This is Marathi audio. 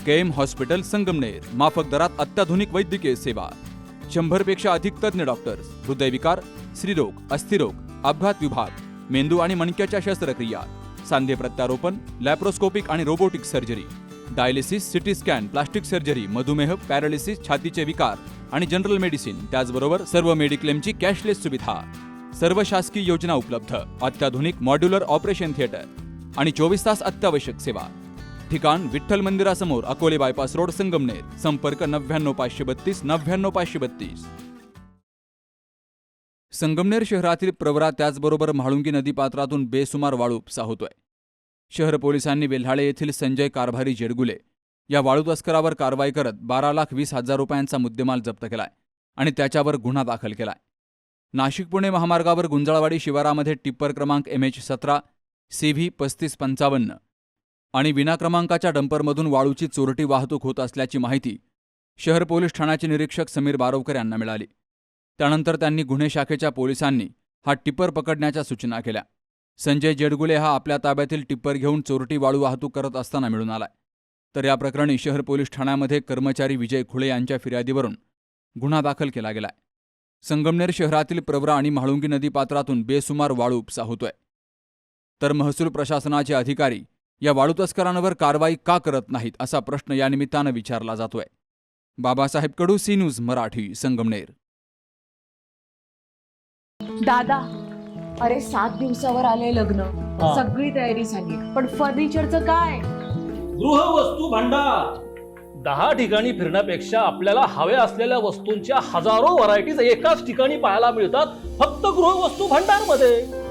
केएम हॉस्पिटल संगमनेर, माफक दरात अत्याधुनिक वैद्यकीय सेवा, 100 पेक्षा अधिक तज्ञ डॉक्टर्स, हृदयविकार, स्त्रीरोग, अस्थिरोग, अपघात विभाग, मेंदू आणि मणक्याच्या शस्त्रक्रिया, सांधे प्रत्यारोपण, लॅप्रोस्कोपिक आणि robotic surgery, dialysis, CT scan, plastic surgery, मधुमेह, पॅरालिसिस, छातीचे विकार आणि जनरल मेडिसिन, त्याचबरोबर सर्व मेडिक्लेमची कॅशलेस सुविधा, सर्व शासकीय योजना उपलब्ध, अत्याधुनिक मॉड्युलर ऑपरेशन थिएटर आणि 24 तास अत्यावश्यक सेवा. ठिकाण विठ्ठल मंदिरासमोर, अकोले बायपास रोड, संगमनेर. संपर्क 99532 99532. संगमनेर शहरातील प्रवरा त्याचबरोबर म्हाळुंगी नदीपात्रातून बेसुमार वाळू उपसा होतोय. शहर पोलिसांनी वेल्हाळे येथील संजय कारभारी जेडगुले या वाळू तस्करावर कारवाई करत 12,20,000 रुपयांचा मुद्देमाल जप्त केलाय आणि त्याच्यावर गुन्हा दाखल केलाय. नाशिक पुणे महामार्गावर गुंजाळवाडी शिवारामध्ये टिप्पर क्रमांक MH17 CV 3555 आणि विना क्रमांकाच्या डंपरमधून वाळूची चोरटी वाहतूक होत असल्याची माहिती शहर पोलीस ठाण्याचे निरीक्षक समीर बारोकर यांना मिळाली. त्यानंतर त्यांनी गुन्हे शाखेच्या पोलिसांनी हा टिप्पर पकडण्याच्या सूचना केल्या. संजय जेडगुले हा आपल्या ताब्यातील टिप्पर घेऊन चोरटी वाळू वाहतूक करत असताना मिळून आलाय. तर या प्रकरणी शहर पोलीस ठाण्यामध्ये कर्मचारी विजय खुळे यांच्या फिर्यादीवरून गुन्हा दाखल केला गेलाय. संगमनेर शहरातील प्रवरा आणि म्हाळुंगी नदीपात्रातून बेसुमार वाळू उपसा होतोय. तर महसूल प्रशासनाचे अधिकारी या वाळू तस्करांवर कारवाई का करत नाहीत असा प्रश्न या निमित्तानं विचारला जातोय. बाबासाहेब कडू, सी न्यूज मराठी, संगमनेर. दादा, अरे 7 दिवसावर आले लग्न, सगळी तयारी झाली, पण फर्निचरचं काय? गृहवस्तू भांडार 10 ठिकाणी फिरण्यापेक्षा आपल्याला हव्या असलेल्या वस्तूंच्या हजारो व्हरायटीज एकाच ठिकाणी पाहायला मिळतात फक्त गृहवस्तू भांडार मध्ये.